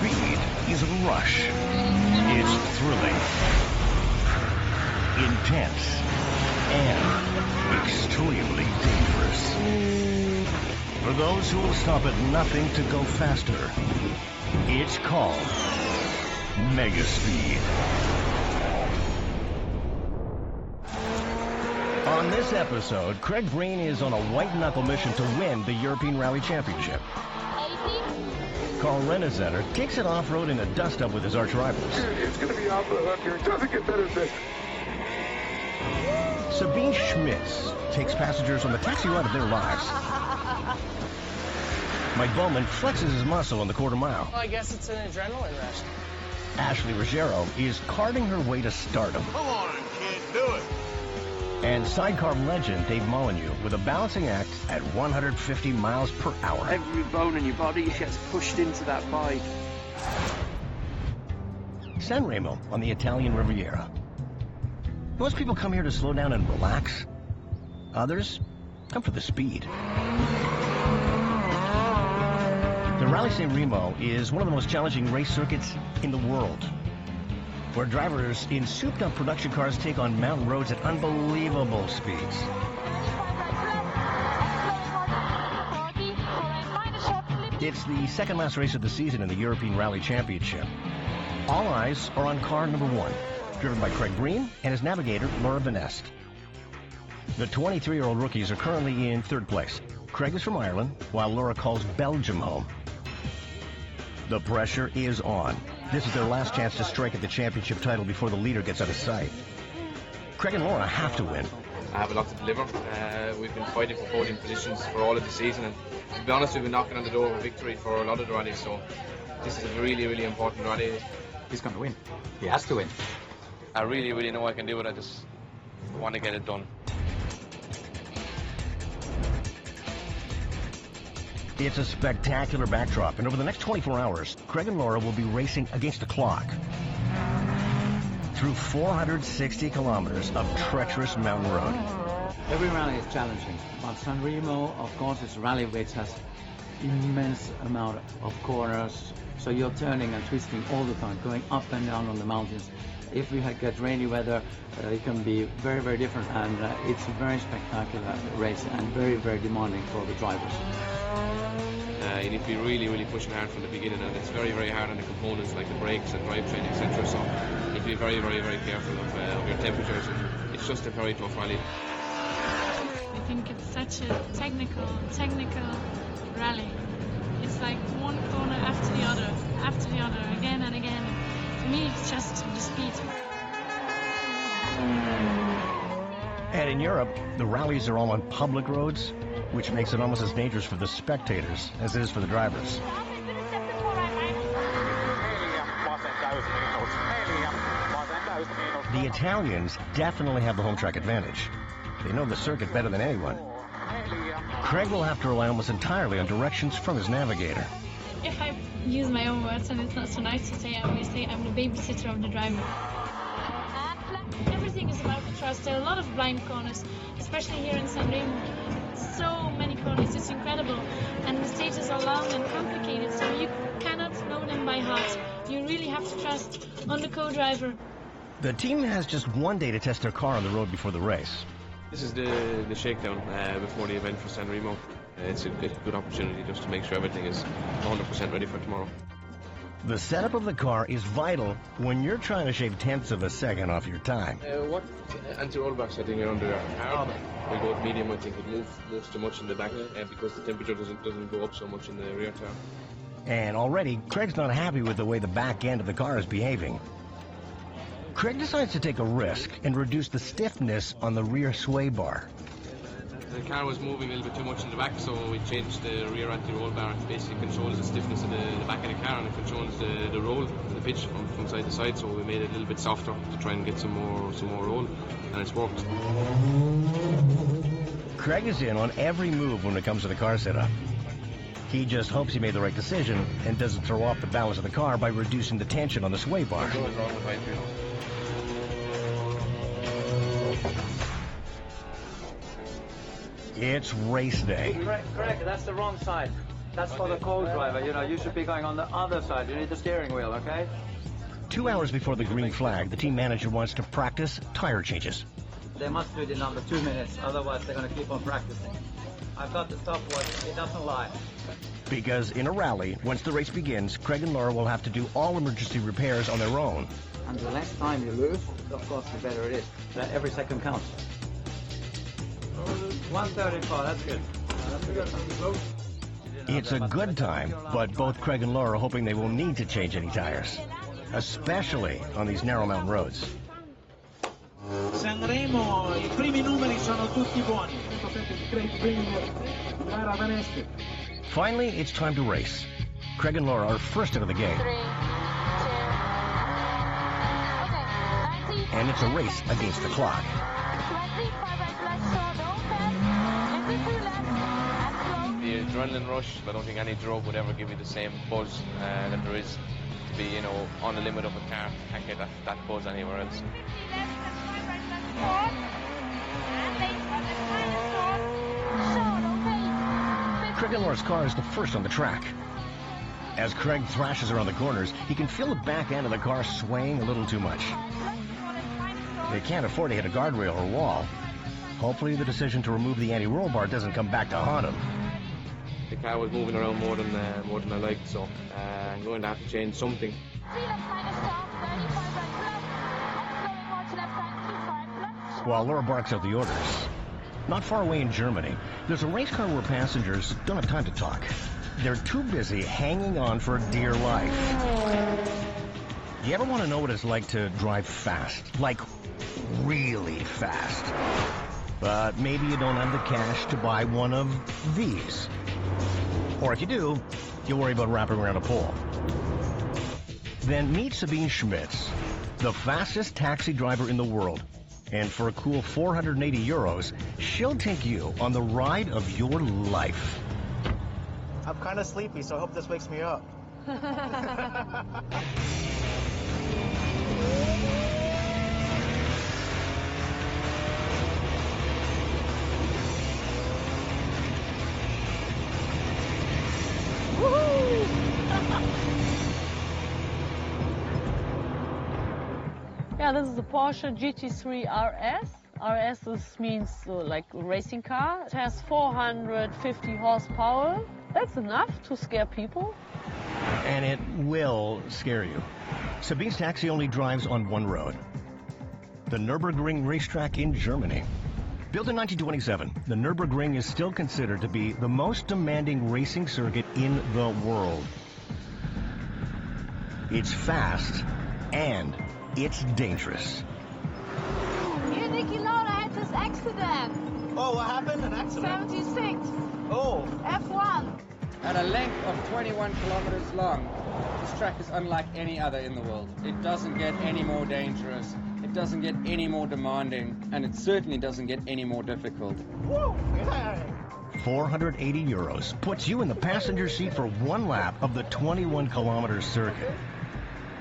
Speed is a rush. It's thrilling, intense, and extremely dangerous. For those who will stop at nothing to go faster, it's called Megaspeed. On this episode, Craig Breen is on a white-knuckle mission to win the European Rally Championship. Carl Rennezetter kicks it off-road in a dust-up with his arch rivals. It's going to be off the hook here. It doesn't get better than this. Sabine Schmitz takes passengers on the taxi ride of their lives. Mike Bowman flexes his muscle on the quarter mile. Well, I guess it's an adrenaline rush. Ashley Ruggiero is carting her way to stardom. Come on, kid, do it. And sidecar legend Dave Molyneux with a balancing act at 150 miles per hour. Every bone in your body gets pushed into that bike. San Remo on the Italian Riviera. Most people come here to slow down and relax. Others come for the speed. The Rally San Remo is one of the most challenging race circuits in the world, where drivers in souped-up production cars take on mountain roads at unbelievable speeds. It's the second last race of the season in the European Rally Championship. All eyes are on car number 1, driven by Craig Breen and his navigator, Laura Van Est. The 23-year-old rookies are currently in 3rd place. Craig is from Ireland, while Laura calls Belgium home. The pressure is on. This is their last chance to strike at the championship title before the leader gets out of sight. Craig and Laura have to win. I have a lot to deliver. We've been fighting for podium positions for all of the season, and to be honest, we've been knocking on the door of victory for a lot of the rallies, so this is a really, really important rally. He's going to win. He has to win. I really, really know I can do it. I just want to get it done. It's a spectacular backdrop, and over the next 24 hours, Craig and Laura will be racing against the clock through 460 kilometers of treacherous mountain road. Every rally is challenging, but San Remo, of course, is a rally which has immense amount of corners, so you're turning and twisting all the time, going up and down on the mountains. If we get rainy weather, it can be very, very different, and it's a very spectacular race and very, very demanding for the drivers. You need to be really, really pushing hard from the beginning, and it's very, very hard on the components like the brakes and drivetrain, etc. So you need to be very, very, very careful of your temperatures. It's just a very tough rally. I think it's such a technical rally. It's like one corner after the other, again and again. For me, it's just the speed. And in Europe, the rallies are all on public roads, which makes it almost as dangerous for the spectators as it is for the drivers. The Italians definitely have the home track advantage. They know the circuit better than anyone. Craig will have to rely almost entirely on directions from his navigator. If I use my own words, and it's not so nice to say, I always say I'm the babysitter of the driver. Everything is about the trust. There are a lot of blind corners, especially here in San Remo. So many corners, it's incredible. And the stages are long and complicated, so you cannot know them by heart. You really have to trust on the co-driver. The team has just one day to test their car on the road before the race. This is the shakedown before the event for San Remo. It's a good opportunity just to make sure everything is 100% ready for tomorrow. The setup of the car is vital when you're trying to shave tenths of a second off your time. What anti-rollback setting you're under there? We go with medium. I think it moves too much in the back because the temperature doesn't go up so much in the rear tire. And already, Craig's not happy with the way the back end of the car is behaving. Craig decides to take a risk and reduce the stiffness on the rear sway bar. The car was moving a little bit too much in the back, so we changed the rear anti-roll bar. It basically controls the stiffness of the back of the car, and it controls the roll, the pitch from side to side, so we made it a little bit softer to try and get some more roll, and it's worked. Craig is in on every move when it comes to the car setup. He just hopes he made the right decision and doesn't throw off the balance of the car by reducing the tension on the sway bar. It's race day. Correct, that's the wrong side. That's for the co-driver, you know, you should be going on the other side. You need the steering wheel, okay? 2 hours before the green flag, the team manager wants to practice tire changes. They must do it in under 2 minutes, otherwise they're going to keep on practicing. I've got the stopwatch, it doesn't lie. Because in a rally, once the race begins, Craig and Laura will have to do all emergency repairs on their own. And the less time you lose, of course, the better it is. Every second counts. 1:34, that's good. It's a good time, but both Craig and Laura are hoping they won't need to change any tires, especially on these narrow mountain roads. San Remo, I primi numeri sono tutti buoni. Finally, it's time to race. Craig and Laura are first out of the gate. 3, 2, okay, 90. And it's a race against the clock. 25 right, left, short, open. 52 left, and slow. The adrenaline rush, I don't think any drug would ever give you the same buzz that there is to be, you know, on the limit of a car. Can't get that buzz anywhere else. 50 left, that's 5 right, left, short. And late, on the final short. Short, okay. Craig and Laura's car is the first on the track. As Craig thrashes around the corners, he can feel the back end of the car swaying a little too much. They can't afford to hit a guardrail or wall. Hopefully the decision to remove the anti-roll bar doesn't come back to haunt him. The car was moving around more than I liked, so I'm going to have to change something. 3 left, minus stop, 35 right, left. And slowing more to left side, 25 left. While Laura barks out the orders. Not far away in Germany, there's a race car where passengers don't have time to talk. They're too busy hanging on for dear life. You ever want to know what it's like to drive fast? Like, really fast. But maybe you don't have the cash to buy one of these. Or if you do, you worry about wrapping around a pole. Then meet Sabine Schmitz, the fastest taxi driver in the world. And for a cool 480 euros, she'll take you on the ride of your life. I'm kind of sleepy, so I hope this wakes me up. Yeah, this is the Porsche GT3 RS. RS means like a racing car. It has 450 horsepower. That's enough to scare people. And it will scare you. Sabine's taxi only drives on one road. The Nürburgring racetrack in Germany. Built in 1927, the Nürburgring is still considered to be the most demanding racing circuit in the world. It's fast and it's dangerous. Here, Nicky Lauda had this accident. Oh, what happened? An accident? 76. Oh. F1. At a length of 21 kilometers long, this track is unlike any other in the world. It doesn't get any more dangerous, it doesn't get any more demanding, and it certainly doesn't get any more difficult. Woo! Yeah. 480 euros puts you in the passenger seat for one lap of the 21-kilometer circuit.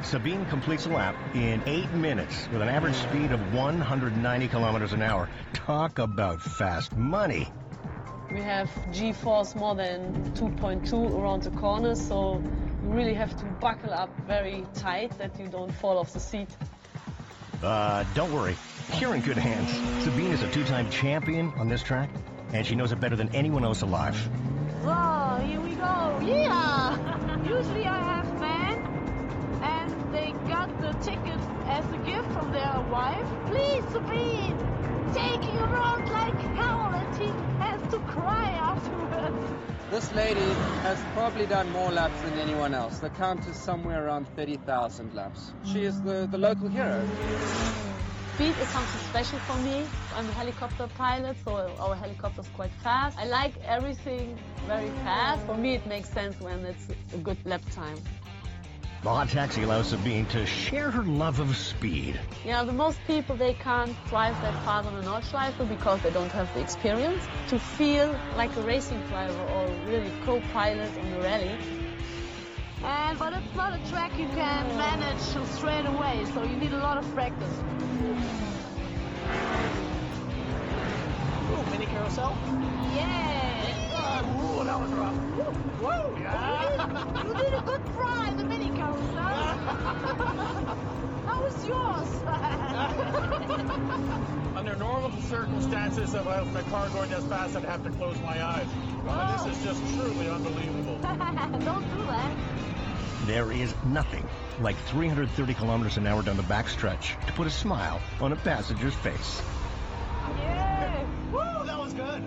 Sabine completes a lap in 8 minutes with an average speed of 190 kilometers an hour. Talk about fast money. We have G-force more than 2.2 around the corners, so you really have to buckle up very tight that you don't fall off the seat. Don't worry. You're in good hands. Sabine is a 2-time champion on this track, and she knows it better than anyone else alive. So, here we go. Yeah! Usually I have men, and they got the ticket as a gift from their wife. Please, Sabine! Taking him around like hell, and he has to cry afterwards. This lady has probably done more laps than anyone else. The count is somewhere around 30,000 laps. She is the local hero. Speed is something special for me. I'm a helicopter pilot, so our helicopter is quite fast. I like everything very fast. For me, it makes sense when it's a good lap time. The hot taxi allows Sabine to share her love of speed. Yeah, the most people, they can't drive that fast on a Nordschleife because they don't have the experience to feel like a racing driver or really co-pilot on the rally. But it's not a track you can manage straight away, so you need a lot of practice. Ooh, mini carousel? Yeah! Ooh, that was rough. Woo! Yeah. You did a good try in the mini coaster. How was yours? Under normal circumstances, if my car going this fast, I'd have to close my eyes. This is just truly unbelievable. Don't do that. There is nothing like 330 kilometers an hour down the backstretch to put a smile on a passenger's face. Yeah. Woo, that was good.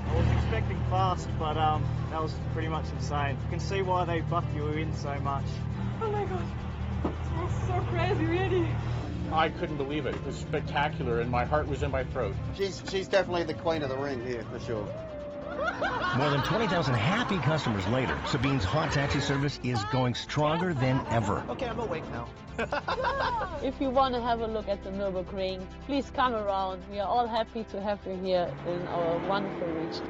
I was expecting fast, but that was pretty much insane. You can see why they buck you in so much. Oh my god, that's so crazy, really. I couldn't believe it. It was spectacular, and my heart was in my throat. She's definitely the queen of the ring here, for sure. More than 20,000 happy customers later, Sabine's hot taxi service is going stronger than ever. Okay, I'm awake now. If you want to have a look at the Nürburgring, please come around. We are all happy to have you here in our wonderful region.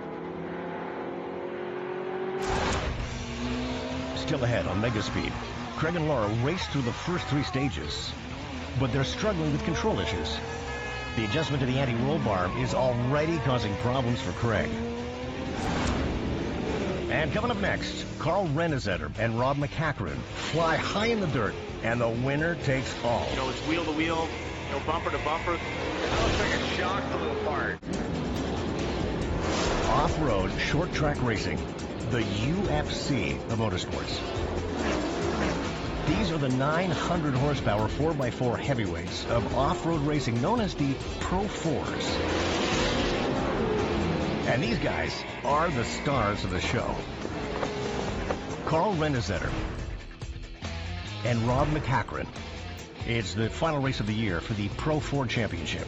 Still ahead on Megaspeed, Craig and Laura race through the first 3 stages, but they're struggling with control issues. The adjustment to the anti-roll bar is already causing problems for Craig. And coming up next, Carl Renesetter and Rob McCachran fly high in the dirt, and the winner takes all. You know, it's wheel to wheel, you know, bumper to bumper. That looks like a shock to the part. Off-road short track racing, the UFC of motorsports. These are the 900 horsepower 4x4 heavyweights of off-road racing known as the Pro 4s. And these guys are the stars of the show. Carl Renesetter and Rob McCachran. It's the final race of the year for the Pro 4 Championship.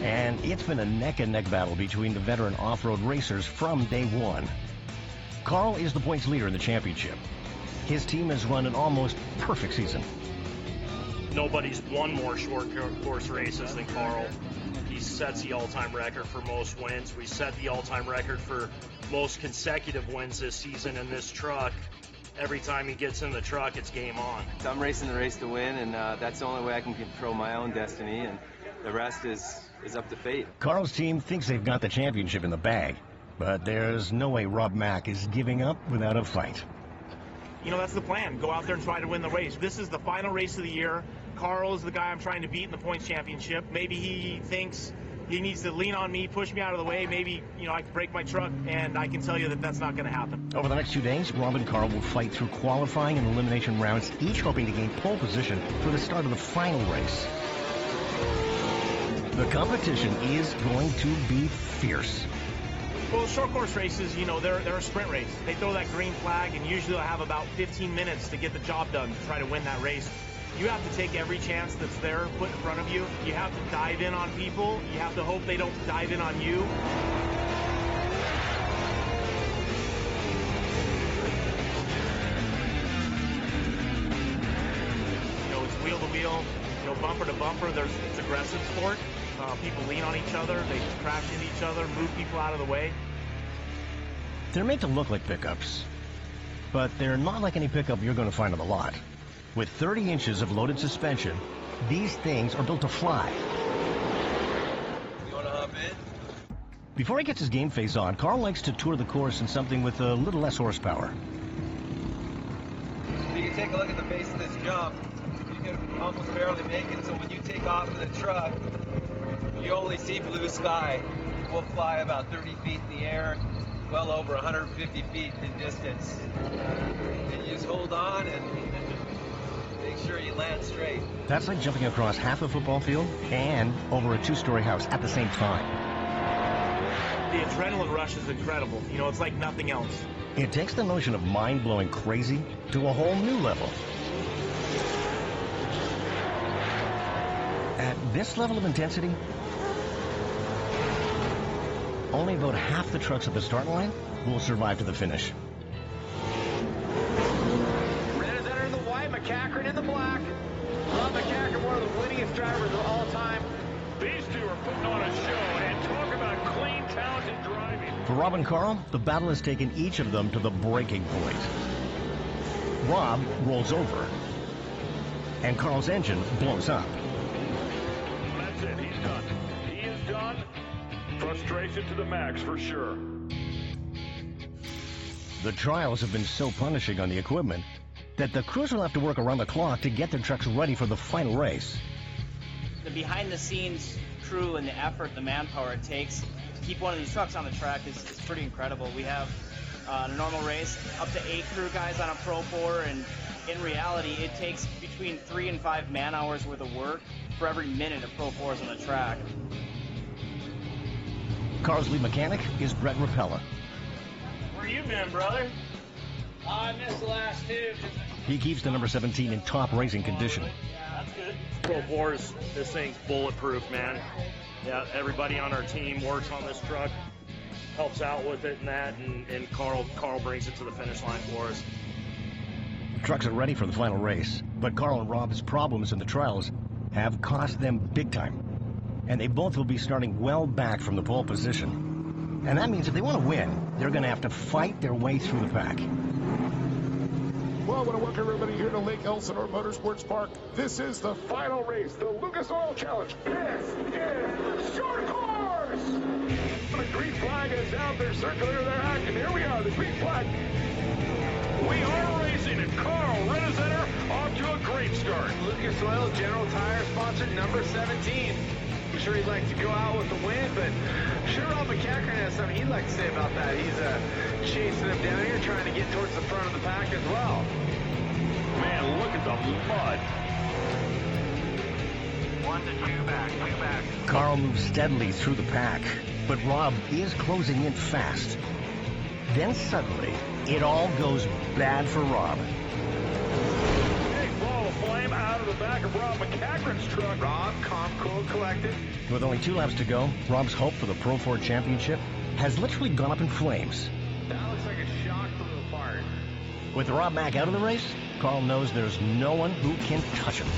And it's been a neck-and-neck battle between the veteran off-road racers from day one. Carl is the points leader in the championship. His team has run an almost perfect season. Nobody's won more short course races than Carl. He sets the all-time record for most wins. We set the all-time record for most consecutive wins this season in this truck. Every time he gets in the truck, it's game on. I'm racing the race to win, and that's the only way I can control my own destiny, and the rest is up to fate. Carl's team thinks they've got the championship in the bag, but there's no way Rob Mack is giving up without a fight. You know, that's the plan. Go out there and try to win the race. This is the final race of the year. Carl is the guy I'm trying to beat in the points championship. Maybe he thinks he needs to lean on me, push me out of the way. Maybe, you know, I can break my truck, and I can tell you that that's not going to happen. Over the next 2 days, Rob and Carl will fight through qualifying and elimination rounds, each hoping to gain pole position for the start of the final race. The competition is going to be fierce. Well, short course races, you know, they're a sprint race. They throw that green flag, and usually they'll have about 15 minutes to get the job done to try to win that race. You have to take every chance that's there put in front of you. You have to dive in on people. You have to hope they don't dive in on you. You know, it's wheel to wheel, you know, bumper to bumper. It's aggressive sport. People lean on each other. They crash into each other, move people out of the way. They're made to look like pickups, but they're not like any pickup you're going to find on the lot. With 30 inches of loaded suspension, these things are built to fly. You want to hop in? Before he gets his game face on, Carl likes to tour the course in something with a little less horsepower. You can take a look at the base of this jump. You can almost barely make it, so when you take off in the truck, you only see blue sky. We'll fly about 30 feet in the air, well over 150 feet in distance. And you just hold on and make sure you land straight. That's like jumping across half a football field and over a 2-story house at the same time. The adrenaline rush is incredible. You know, it's like nothing else. It takes the notion of mind-blowing crazy to a whole new level. At this level of intensity, only about half the trucks at the start line will survive to the finish. Renesetter in the white, McCachran in the black. Rob McCachran, one of the winningest drivers of all time. These two are putting on a show, and talk about clean, talented driving. For Rob and Carl, the battle has taken each of them to the breaking point. Rob rolls over, and Carl's engine blows up. That's it. He's done. He is done. Frustration to the max for sure. The trials have been so punishing on the equipment that the crews will have to work around the clock to get their trucks ready for the final race. The behind-the-scenes crew and the effort, the manpower it takes to keep one of these trucks on the track is pretty incredible. We have a normal race up to 8 crew guys on a Pro 4, and in reality it takes between 3 and 5 man-hours worth of work for every minute of Pro 4 is on the track. Carl's lead mechanic is Brett Rapella. Where you been, brother? I missed the last 2. He keeps the number 17 in top racing condition. That's good. Pro 4's, this thing's bulletproof, man. Yeah, everybody on our team works on this truck, helps out with it and that, and Carl brings it to the finish line for us. Trucks are ready for the final race, but Carl and Rob's problems in the trials have cost them big time. And they both will be starting well back from the pole position. And that means if they want to win, they're going to have to fight their way through the pack. Well, I want to welcome everybody here to Lake Elsinore Motorsports Park. This is the final race, the Lucas Oil Challenge. This is short course! The green flag is out there, circular, they're acting. Here we are, the green flag. We are racing, and Carl Renazetter off to a great start. Lucas Oil General Tire sponsored number 17. I'm sure he'd like to go out with the win, but I'm sure Rob McCackern has something he'd like to say about that. He's chasing him down here, trying to get towards the front of the pack as well. Man, look at the mud. 1 to 2 back, 2 back. Carl moves steadily through the pack, but Rob is closing in fast. Then suddenly, it all goes bad for Rob. Big ball of flame out of the back of Rob McCackern's truck. Rob, calm, cool, collected. With only 2 laps to go, Rob's hope for the Pro 4 championship has literally gone up in flames. That looks like a shock flew apart. With Rob Mack out of the race, Carl knows there's no one who can touch him.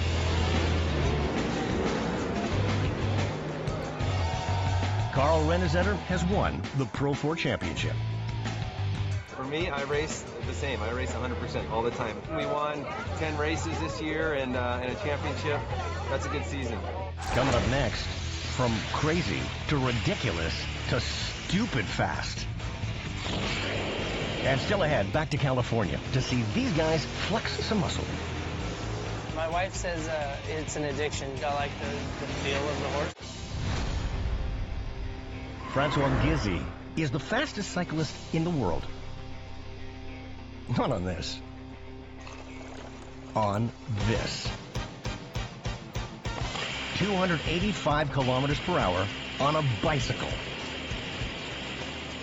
Carl Renazetter has won the Pro 4 championship. For me, I race the same. I race 100% all the time. We won 10 races this year and a championship. That's a good season. Coming up next, from crazy to ridiculous to stupid fast. And still ahead, back to California to see these guys flex some muscle. My wife says it's an addiction. I like the feel of the horse. Francois Gizzi is the fastest cyclist in the world. Not on this. On this. 285 kilometers per hour on a bicycle.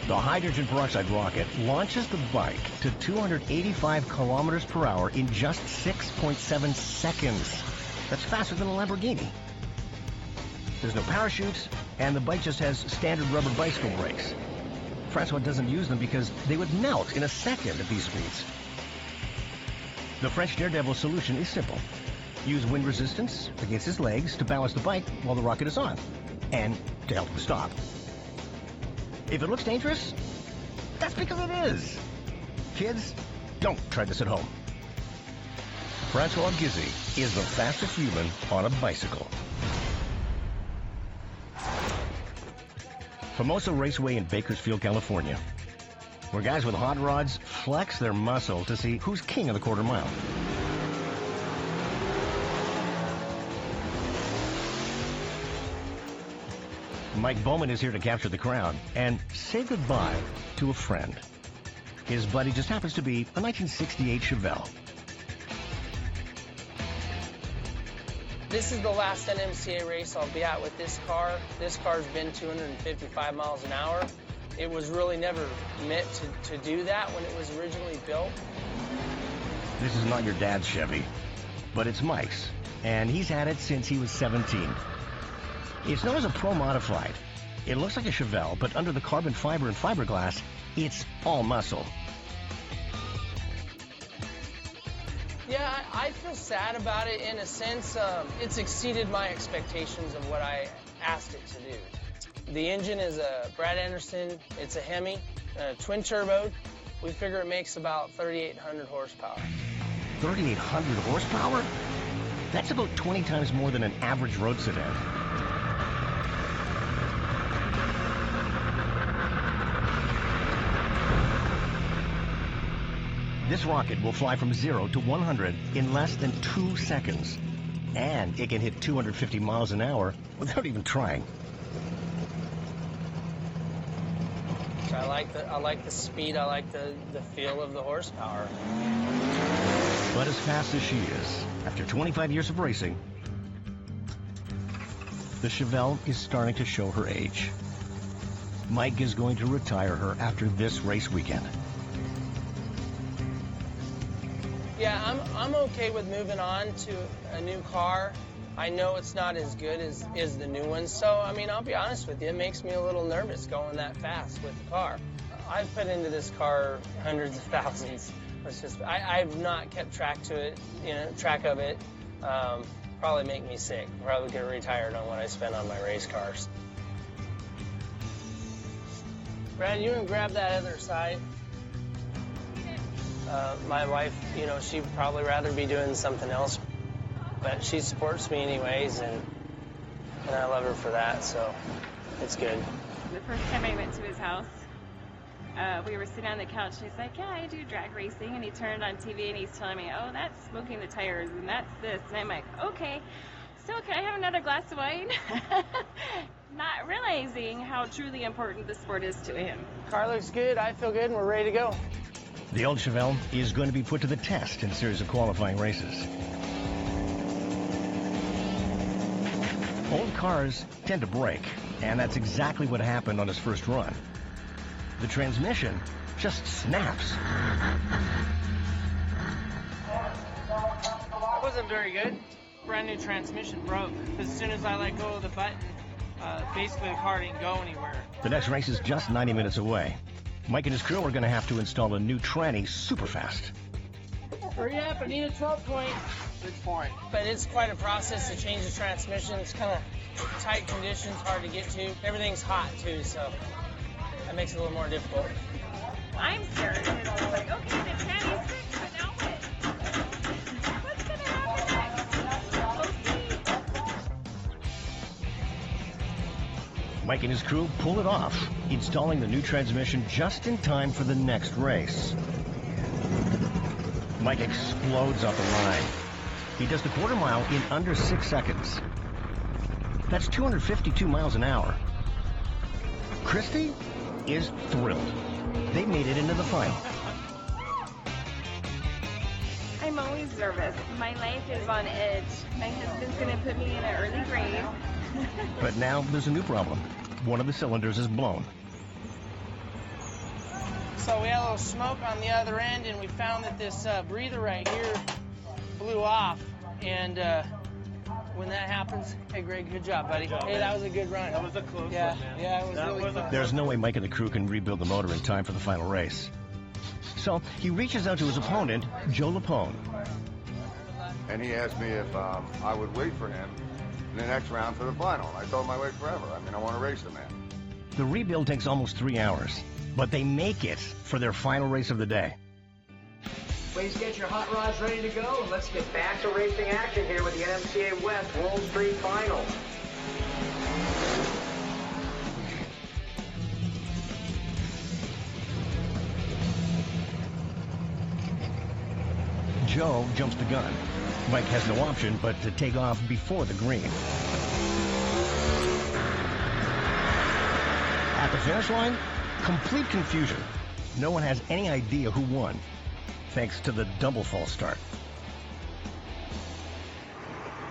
The hydrogen peroxide rocket launches the bike to 285 kilometers per hour in just 6.7 seconds. That's faster than a Lamborghini. There's no parachute, and the bike just has standard rubber bicycle brakes. Francois doesn't use them because they would melt in a second at these speeds. The French Daredevil solution is simple. Use wind resistance against his legs to balance the bike while the rocket is on, and to help him stop. If it looks dangerous, that's because it is. Kids, don't try this at home. Francois Gizzi is the fastest human on a bicycle. Famoso Raceway in Bakersfield, California, where guys with hot rods flex their muscle to see who's king of the quarter mile. Mike Bowman is here to capture the crowd and say goodbye to a friend. His buddy just happens to be a 1968 Chevelle. This is the last NMCA race I'll be at with this car. This car's been 255 miles an hour. It was really never meant to do that when it was originally built. This is not your dad's Chevy, but it's Mike's, and he's had it since he was 17. It's known as a Pro Modified. It looks like a Chevelle, but under the carbon fiber and fiberglass, it's all muscle. Yeah, I feel sad about it in a sense. It's exceeded my expectations of what I asked it to do. The engine is a Brad Anderson. It's a Hemi, twin turbo. We figure it makes about 3,800 horsepower. 3,800 horsepower? That's about 20 times more than an average road sedan. This rocket will fly from 0 to 100 in less than 2 seconds. And it can hit 250 miles an hour without even trying. So I like the speed, I like the feel of the horsepower. But as fast as she is, after 25 years of racing, the Chevelle is starting to show her age. Mike is going to retire her after this race weekend. Yeah, I'm okay with moving on to a new car. I know it's not as good as the new one, so I mean, I'll be honest with you, it makes me a little nervous going that fast with the car. I've put into this car hundreds of thousands. It's just I've not kept track of it. Probably make me sick. Probably get retired on what I spend on my race cars. Brad, you can grab that other side. My wife, she'd probably rather be doing something else, but she supports me anyways, and I love her for that, so it's good. The first time I went to his house, we were sitting on the couch, and he's like, yeah, I do drag racing, and he turned on TV, and he's telling me, oh, that's smoking the tires, and that's this, and I'm like, okay, so can I have another glass of wine? Not realizing how truly important the sport is to him. Car looks good, I feel good, and we're ready to go. The old Chevelle is going to be put to the test in a series of qualifying races. Old cars tend to break, and that's exactly what happened on his first run. The transmission just snaps. That wasn't very good. Brand new transmission broke. As soon as I let go of the button, basically the car didn't go anywhere. The next race is just 90 minutes away. Mike and his crew are going to have to install a new tranny super fast. Hurry up, I need a 12-point. Good point. But it's quite a process to change the transmission. It's kind of tight conditions, hard to get to. Everything's hot, too, so that makes it a little more difficult. I'm scared. It's like, okay, the tranny's fixed, but now what? What's going to happen next? We'll see. Mike and his crew pull it off, installing the new transmission just in time for the next race. Mike explodes off the line. He does the quarter mile in under 6 seconds. That's 252 miles an hour. Christy is thrilled. They made it into the final. I'm always nervous. My life is on edge. My husband's going to put me in an early grave. But now there's a new problem. One of the cylinders is blown. So we had a little smoke on the other end, and we found that this breather right here blew off. And when that happens, hey, Greg, good job, buddy. Hey, that was a good run. That was a close one, man. Yeah, it was really close. There's no way Mike and the crew can rebuild the motor in time for the final race. So he reaches out to his opponent, Joe Lapone. And he asked me if I would wait for him in the next round for the final. I told him I wait forever. I mean, I want to race the man. The rebuild takes almost 3 hours, but they make it for their final race of the day. Please get your hot rods ready to go, and let's get back to racing action here with the NMCA West World Street Finals. Joe jumps the gun. Mike has no option but to take off before the green. At the finish line, complete confusion. No one has any idea who won, thanks to the double false start.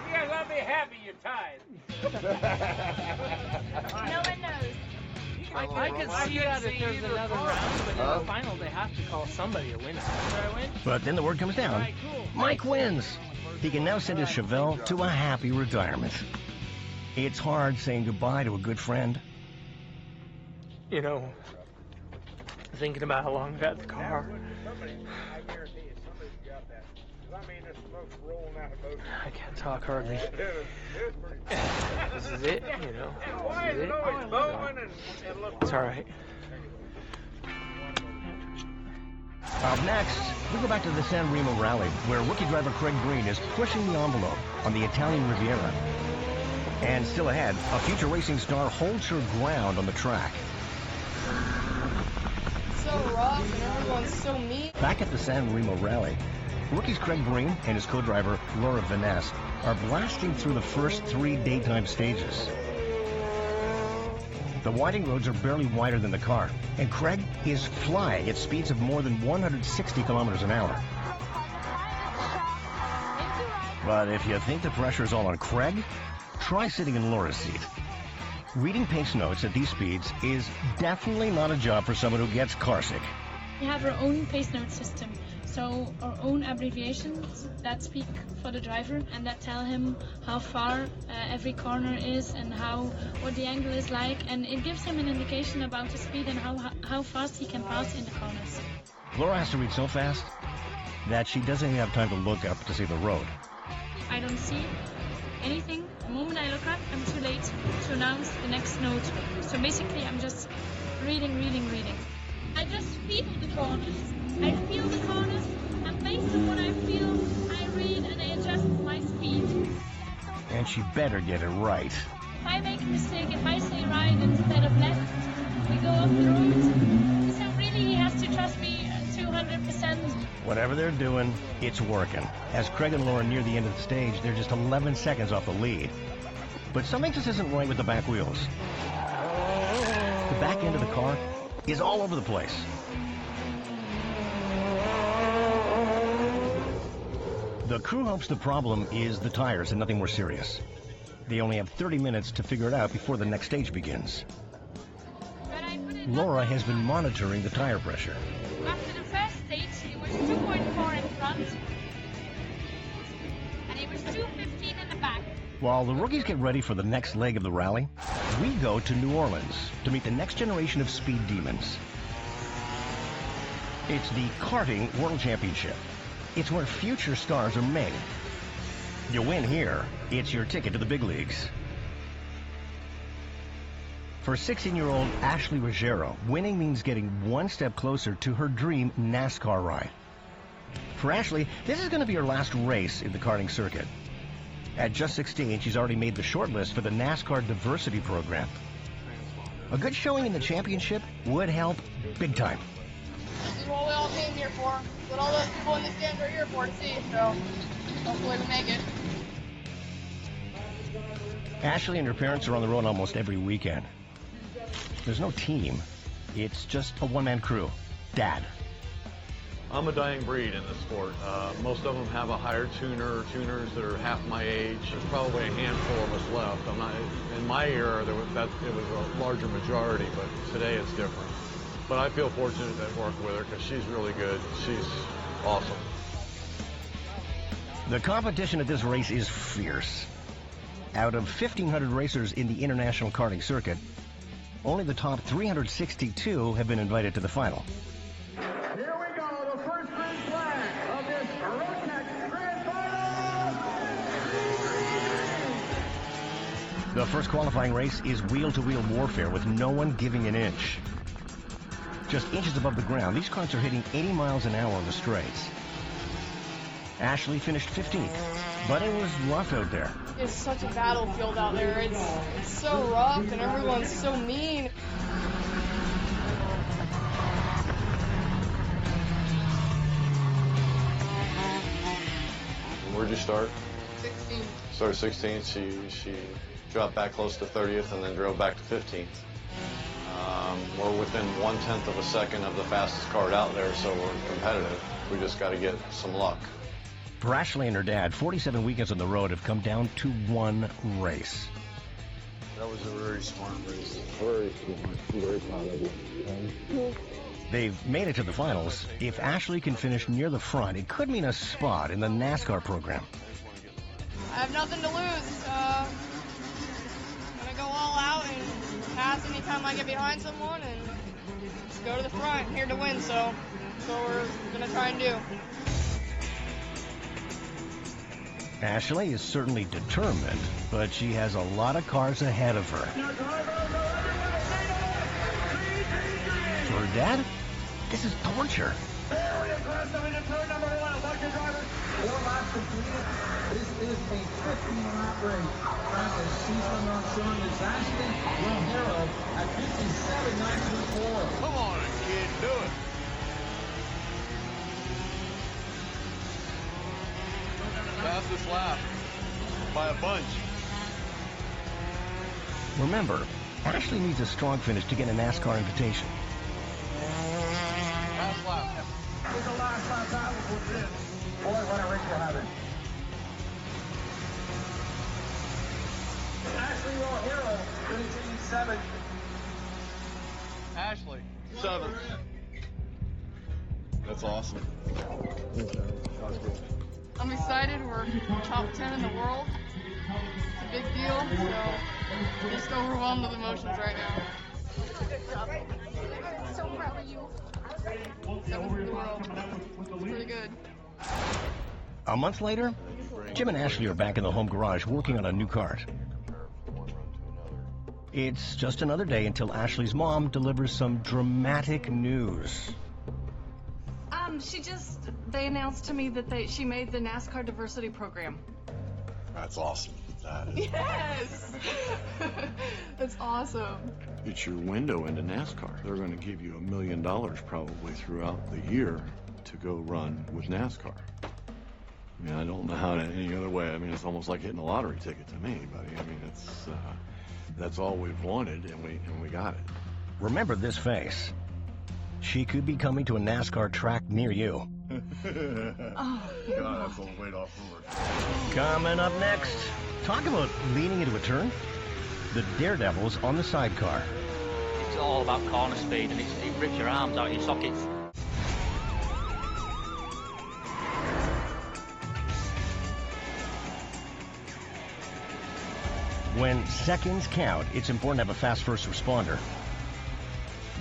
You guys ought to be happy you tied. No one knows. I could see that if there's another round, but in the final, they have to call somebody a winner. Did I win? But then the word comes down. Right, cool. Mike wins. He can now send his Chevelle to a happy retirement. It's hard saying goodbye to a good friend. You know, thinking about how long I've had the car. I can't talk hardly. This is it, you know. This is it. It's all right. Up next, we go back to the San Remo Rally, where rookie driver Craig Green is pushing the envelope on the Italian Riviera. And still ahead, a future racing star holds her ground on the track. So rough, everyone's so mean. Back at the San Remo Rally, rookies Craig Green and his co-driver Laura Van Ness are blasting through the first 3 daytime stages. The winding roads are barely wider than the car, and Craig is flying at speeds of more than 160 kilometers an hour. But if you think the pressure is all on Craig, try sitting in Laura's seat. Reading pace notes at these speeds is definitely not a job for someone who gets carsick. We have our own pace note system, so our own abbreviations that speak for the driver and that tell him how far every corner is and what the angle is like, and it gives him an indication about the speed and how fast he can pass in the corners. Laura has to read so fast that she doesn't even have time to look up to see the road. I don't see anything. The moment I look up, I'm too late to announce the next note. So basically, I'm just reading. I just feel the corners. I feel the corners, and based on what I feel, I read and I adjust my speed. And she better get it right. If I make a mistake, if I say right instead of left, we go off the road. So really, he has to trust me 200%. Whatever they're doing, it's working. As Craig and Laura near the end of the stage, they're just 11 seconds off the lead. But something just isn't right with the back wheels. The back end of the car is all over the place. The crew hopes the problem is the tires and nothing more serious. They only have 30 minutes to figure it out before the next stage begins. Laura has been monitoring the tire pressure. After the first stage, it was 2.4 in front, and it was 2.15 in the back. While the rookies get ready for the next leg of the rally, we go to New Orleans to meet the next generation of speed demons. It's the Karting World Championship. It's where future stars are made. You win here, it's your ticket to the big leagues. For 16-year-old Ashley Ruggiero, winning means getting one step closer to her dream NASCAR ride. For Ashley, this is going to be her last race in the karting circuit. At just 16, she's already made the shortlist for the NASCAR Diversity Program. A good showing in the championship would help big time. This is what we all came here for. What all those people in the stands are here for to see, so hopefully we make it. Ashley and her parents are on the road almost every weekend. There's no team. It's just a one-man crew. Dad. I'm a dying breed in this sport. Most of them have a hired tuner or tuners that are half my age. There's probably a handful of us left. In my era, it was a larger majority, but today it's different. But I feel fortunate to work with her because she's really good. She's awesome. The competition at this race is fierce. Out of 1,500 racers in the international karting circuit, only the top 362 have been invited to the final. Here we go, the first green flag of this Rotex Grand Final. The first qualifying race is wheel-to-wheel warfare with no one giving an inch. Just inches above the ground, these carts are hitting 80 miles an hour on the straights. Ashley finished 15th, but it was rough out there. It's such a battlefield out there. It's so rough and everyone's so mean. Where'd you start? 16. Started 16th. She dropped back close to 30th and then drove back to 15th. We're within 1/10 of a second of the fastest cart out there, so we're competitive. We just got to get some luck. For Ashley and her dad, 47 weekends on the road have come down to one race. That was a very smart race. Very smart. I'm very proud of you. They've made it to the finals. If Ashley can finish near the front, it could mean a spot in the NASCAR program. I have nothing to lose. I'm going to go all out and pass anytime I get behind someone and just go to the front. I'm here to win, so that's what we're going to try and do. Ashley is certainly determined, but she has a lot of cars ahead of her. For her dad, this is torture. Very aggressive into turn number 1. Watch your driver. 4 laps completed. This is a 15-lap race. Track is season on showing is Ashley Ruggiero at 57.924. Come on, kid, do it. lap by a bunch. Remember, Ashley needs a strong finish to get a NASCAR invitation. Last lap. Here's the last lap out with this. Boy, what a race we're having. Ashley, your hero, finishing 7th. Ashley, 7th. That's awesome. I'm excited. We're top 10 in the world. It's a big deal. So just overwhelmed with emotions right now. So proud of you. 7th in the world. It's pretty good. A month later, Jim and Ashley are back in the home garage working on a new kart. It's just another day until Ashley's mom delivers some dramatic news. They announced to me that she made the NASCAR diversity program. That's awesome. That is. Yes! That's awesome. It's your window into NASCAR. They're going to give you $1 million probably throughout the year to go run with NASCAR. I mean, I don't know how to any other way. I mean, it's almost like hitting a lottery ticket to me, buddy. I mean, that's all we've wanted, and we got it. Remember this face. She could be coming to a NASCAR track near you. God, that's a little weight off forward. Coming up next, talk about leaning into a turn. The daredevils on the sidecar. It's all about corner speed, and it rips your arms out of your sockets. When seconds count, it's important to have a fast first responder.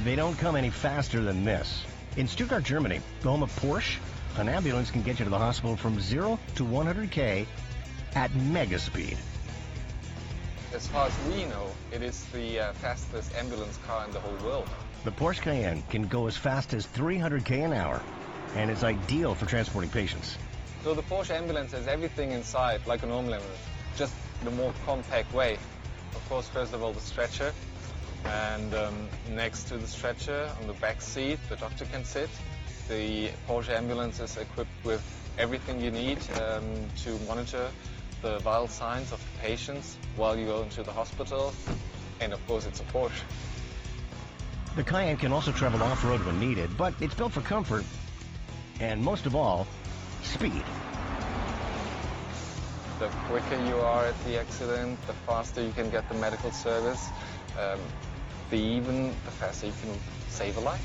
They don't come any faster than this. In Stuttgart, Germany, the home of Porsche, an ambulance can get you to the hospital from 0 to 100K at Megaspeed. As far as we know, it is the fastest ambulance car in the whole world. The Porsche Cayenne can go as fast as 300K an hour, and it's ideal for transporting patients. So the Porsche ambulance has everything inside, like a normal ambulance, just the more compact way. Of course, first of all, the stretcher. And next to the stretcher, on the back seat, the doctor can sit. The Porsche ambulance is equipped with everything you need to monitor the vital signs of the patients while you go into the hospital. And of course, it's a Porsche. The Cayenne can also travel off-road when needed, but it's built for comfort and, most of all, speed. The quicker you are at the accident, the faster you can get the medical service. The faster you can save a life.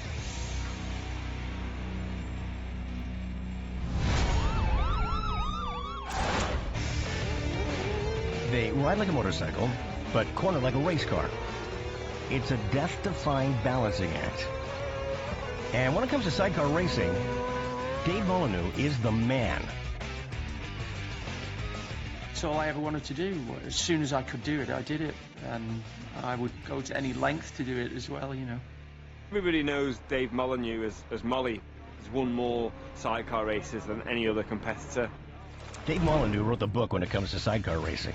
They ride like a motorcycle, but corner like a race car. It's a death-defying balancing act. And when it comes to sidecar racing, Dave Molyneux is the man. It's all I ever wanted to do. As soon as I could do it, I did it. And I would go to any length to do it as well, you know. Everybody knows Dave Molyneux as Molly. He's won more sidecar races than any other competitor. Dave Molyneux wrote the book when it comes to sidecar racing.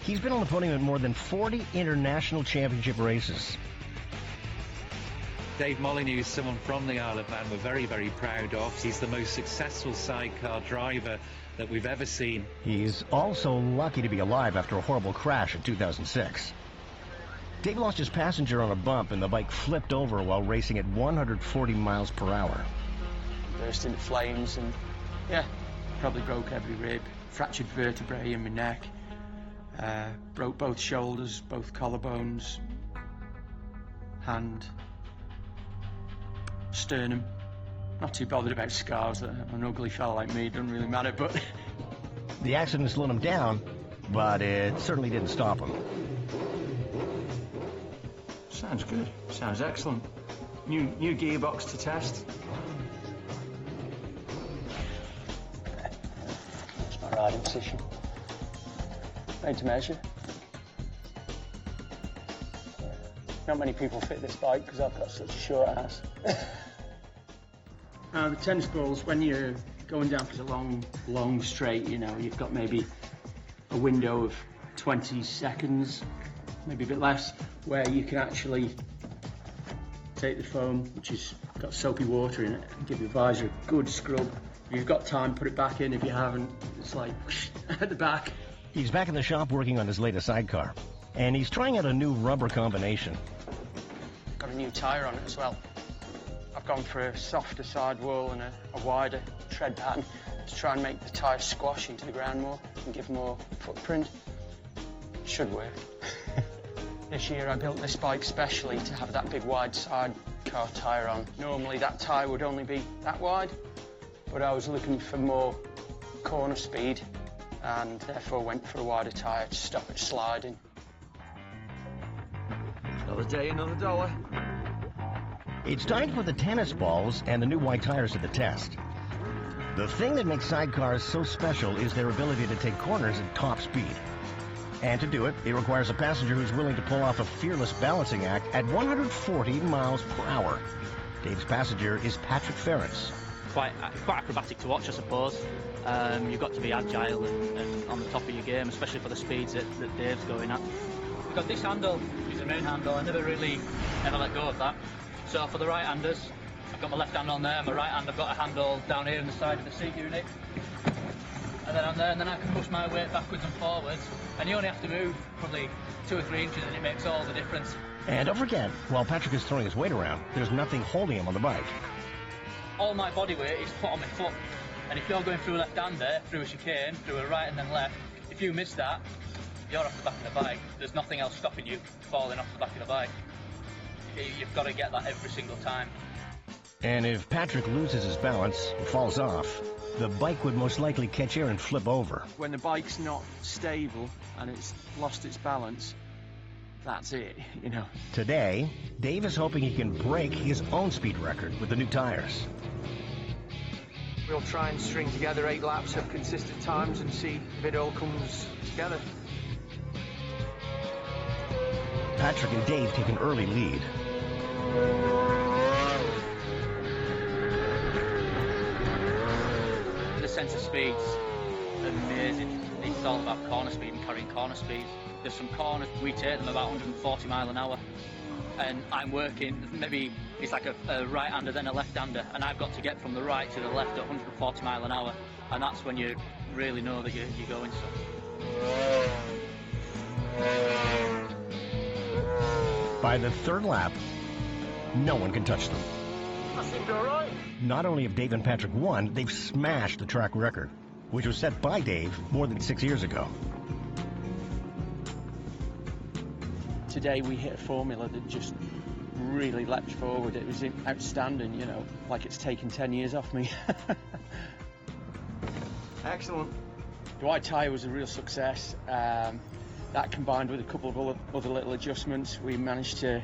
He's been on the podium at more than 40 international championship races. Dave Molyneux is someone from the Isle of Man we're very, very proud of. He's the most successful sidecar driver that we've ever seen. He's also lucky to be alive after a horrible crash in 2006. Dave lost his passenger on a bump and the bike flipped over while racing at 140 miles per hour. Burst into flames and, yeah, probably broke every rib, fractured vertebrae in my neck, broke both shoulders, both collarbones, hand, sternum. Not too bothered about scars. An ugly fella like me, it doesn't really matter, but... The accident slowed him down, but it certainly didn't stop him. Sounds good. Sounds excellent. New gearbox to test. It's my riding position. Made to measure. Not many people fit this bike because I've got such a short ass. The tennis balls, when you're going down for a long straight, you know, you've got maybe a window of 20 seconds, maybe a bit less, where you can actually take the foam, which has got soapy water in it, and give the visor a good scrub. If you've got time, put it back in. If you haven't, it's like at the back. He's back in the shop working on his latest sidecar, and he's trying out a new rubber combination. Got a new tyre on it as well. I've gone for a softer sidewall and a wider tread pattern to try and make the tyre squash into the ground more and give more footprint. Should work. This year I built this bike specially to have that big wide sidecar tyre on. Normally that tyre would only be that wide, but I was looking for more corner speed and therefore went for a wider tyre to stop it sliding. Another day, another dollar. It's time to put the tennis balls and the new wide tires to the test. The thing that makes sidecars so special is their ability to take corners at top speed. And to do it, it requires a passenger who's willing to pull off a fearless balancing act at 140 miles per hour. Dave's passenger is Patrick Ferrance. Quite acrobatic to watch, I suppose. You've got to be agile and on the top of your game, especially for the speeds that Dave's going at. We've got this handle, which is the main handle. I never let go of that. So for the right-handers, I've got my left hand on there, my right hand I've got a handle down here in the side of the seat unit. And then on there, and then I can push my weight backwards and forwards. And you only have to move probably 2 or 3 inches and it makes all the difference. And don't forget, while Patrick is throwing his weight around, there's nothing holding him on the bike. All my body weight is put on my foot. And if you're going through a left-hander, through a chicane, through a right and then left, if you miss that, you're off the back of the bike. There's nothing else stopping you falling off the back of the bike. You've got to get that every single time. And if Patrick loses his balance and falls off, the bike would most likely catch air and flip over. When the bike's not stable and it's lost its balance, that's it, you know. Today, Dave is hoping he can break his own speed record with the new tires. We'll try and string together 8 laps of consistent times and see if it all comes together. Patrick and Dave take an early lead. The sense of speed's amazing. It's all about corner speed and carrying corner speed. There's some corners, we take them about 140 miles an hour. And I'm working, maybe it's like a right-hander, then a left-hander, and I've got to get from the right to the left at 140 miles an hour. And that's when you really know that you're going so. By the 3rd lap, no one can touch them. I seemed all right. Not only have Dave and Patrick won, they've smashed the track record, which was set by Dave more than 6 years ago. Today we hit a formula that just really leapt forward. It was outstanding, you know, like it's taken 10 years off me. Excellent. The wide tyre was a real success. That combined with a couple of other little adjustments, we managed to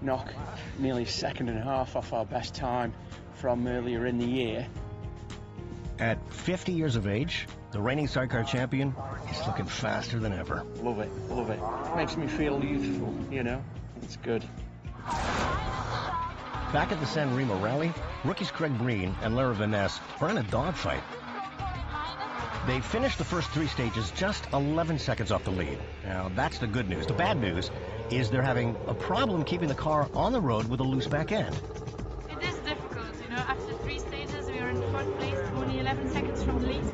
knock nearly a second and a half off our best time from earlier in the year. At 50 years of age, the reigning sidecar champion is looking faster than ever. Love it, love it. Makes me feel youthful, you know? It's good. Back at the San Remo Rally, rookies Craig Breen and Laura Vaness are in a dogfight. They finished the first 3 stages just 11 seconds off the lead. Now, that's the good news. The bad news is they're having a problem keeping the car on the road with a loose back end. It is difficult, you know. After 3 stages, we are in 4th place, only 11 seconds from the lead.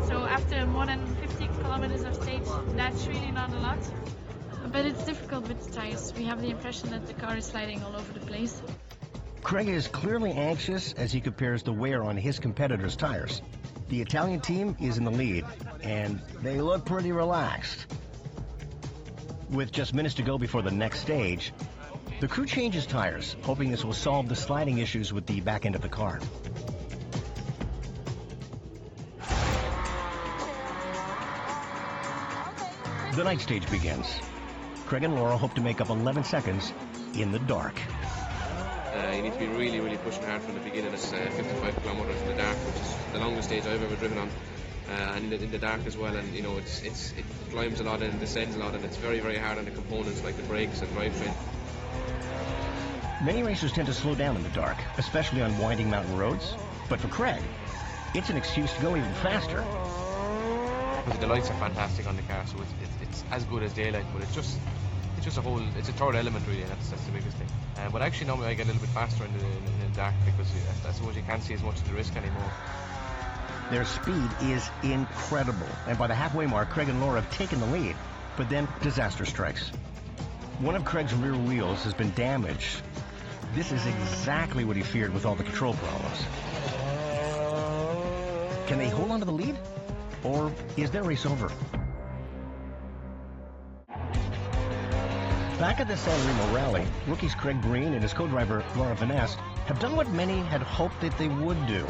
So after more than 50 kilometers of stage, that's really not a lot. But it's difficult with the tires. We have the impression that the car is sliding all over the place. Craig is clearly anxious as he compares the wear on his competitors' tires. The Italian team is in the lead, and they look pretty relaxed. With just minutes to go before the next stage, the crew changes tires, hoping this will solve the sliding issues with the back end of the car. The night stage begins. Craig and Laura hope to make up 11 seconds in the dark. You need to be really, really pushing hard from the beginning. It's 55 kilometers in the dark, which is the longest stage I've ever driven on, and in the dark as well. And you know, it climbs a lot and descends a lot, and it's very, very hard on the components like the brakes and drivetrain. Many racers tend to slow down in the dark, especially on winding mountain roads. But for Craig, it's an excuse to go even faster. The lights are fantastic on the car, so it's as good as daylight, but it's a third element really, and that's the biggest thing. But actually normally I get a little bit faster in the dark because I suppose you can't see as much of the risk anymore. Their speed is incredible, and by the halfway mark, Craig and Laura have taken the lead. But then disaster strikes. One of Craig's rear wheels has been damaged. This is exactly what he feared with all the control problems. Can they hold on to the lead? Or is their race over? Back at the San Remo Rally, rookies Craig Green and his co-driver Laura Van Nest have done what many had hoped that they would do.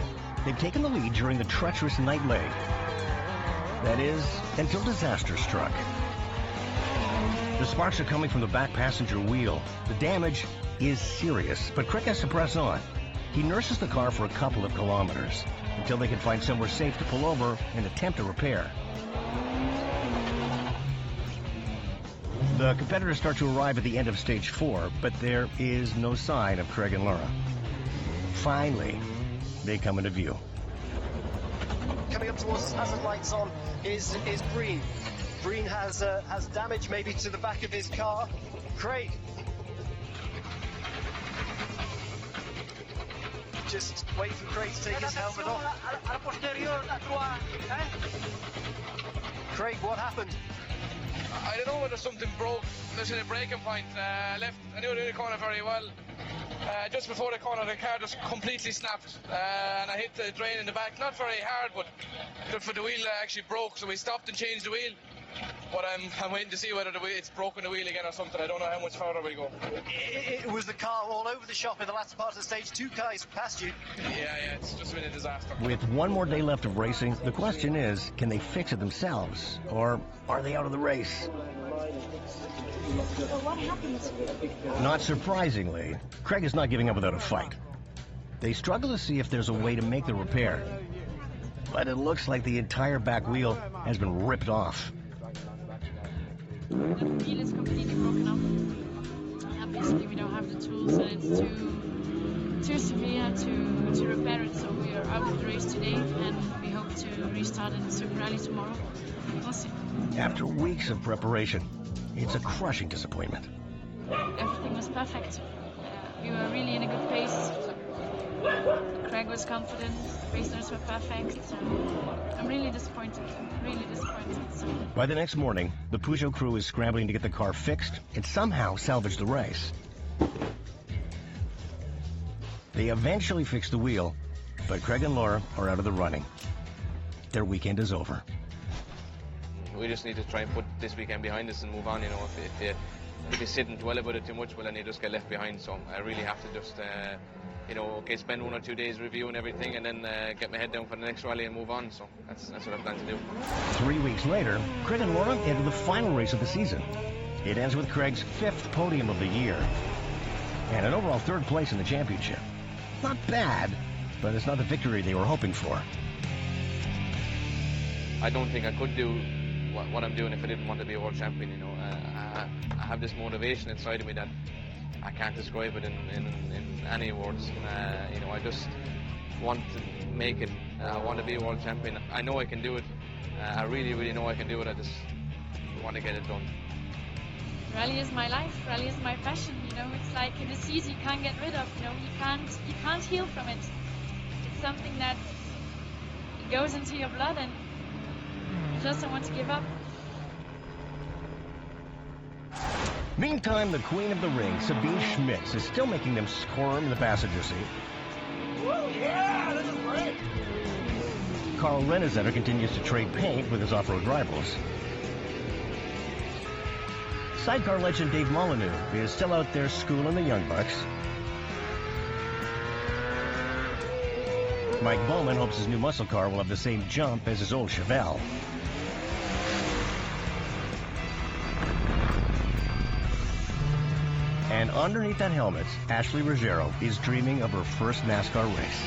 They've taken the lead during the treacherous night leg. That is, until disaster struck. The sparks are coming from the back passenger wheel. The damage is serious, but Craig has to press on. He nurses the car for a couple of kilometers until they can find somewhere safe to pull over and attempt a repair. The competitors start to arrive at the end of stage 4, but there is no sign of Craig and Laura. Finally, they come into view. Coming up towards us, hazard lights on, is Green. Green has damage maybe to the back of his car. Craig. Just wait for Craig to take his helmet off. Craig, what happened? I don't know whether something broke. There's a braking point left. I knew the corner very well. Just before the corner, the car just completely snapped, and I hit the drain in the back. Not very hard, but the wheel actually broke, so we stopped and changed the wheel. But I'm waiting to see whether it's broken the wheel again or something. I don't know how much further we go. It was the car all over the shop in the last part of the stage. 2 cars passed you. Yeah, it's just been a disaster. With one more day left of racing, the question is, can they fix it themselves, or are they out of the race? What happened? Not surprisingly, Craig is not giving up without a fight. They struggle to see if there's a way to make the repair, but it looks like the entire back wheel has been ripped off. The wheel is completely broken up. Obviously, we don't have the tools, and it's too severe to repair it. So we are out of the race today, and we hope to restart in the Super Rally tomorrow. We'll see. After weeks of preparation, it's a crushing disappointment. Everything was perfect. We were really in a good pace. Craig was confident. Racers were perfect. So I'm really disappointed. Really disappointed. So. By the next morning, the Peugeot crew is scrambling to get the car fixed and somehow salvage the race. They eventually fix the wheel, but Craig and Laura are out of the running. Their weekend is over. We just need to try and put this weekend behind us and move on. You know, if you sit and dwell about it too much, well, then you just get left behind. So I really have to just, spend 1 or 2 days reviewing everything and then get my head down for the next rally and move on. So that's what I plan to do. 3 weeks later, Craig and Laura enter the final race of the season. It ends with Craig's 5th podium of the year and an overall 3rd place in the championship. Not bad, but it's not the victory they were hoping for. I don't think I could do what I'm doing if I didn't want to be a world champion. You know, I have this motivation inside of me that I can't describe it in any words. I just want to make it. I want to be a world champion. I know I can do it. I really, really know I can do it. I just want to get it done. Rally is my life. Rally is my passion. You know, it's like a disease you can't get rid of. You know, you can't heal from it. It's something that goes into your blood, and you just don't want to give up. Meantime, the queen of the ring, Sabine Schmitz, is still making them squirm in the passenger seat. Woo, yeah, this is great. Carl Renazetter continues to trade paint with his off-road rivals. Sidecar legend Dave Molyneux is still out there schooling the young bucks. Mike Bowman hopes his new muscle car will have the same jump as his old Chevelle. And underneath that helmet, Ashley Ruggiero is dreaming of her first NASCAR race.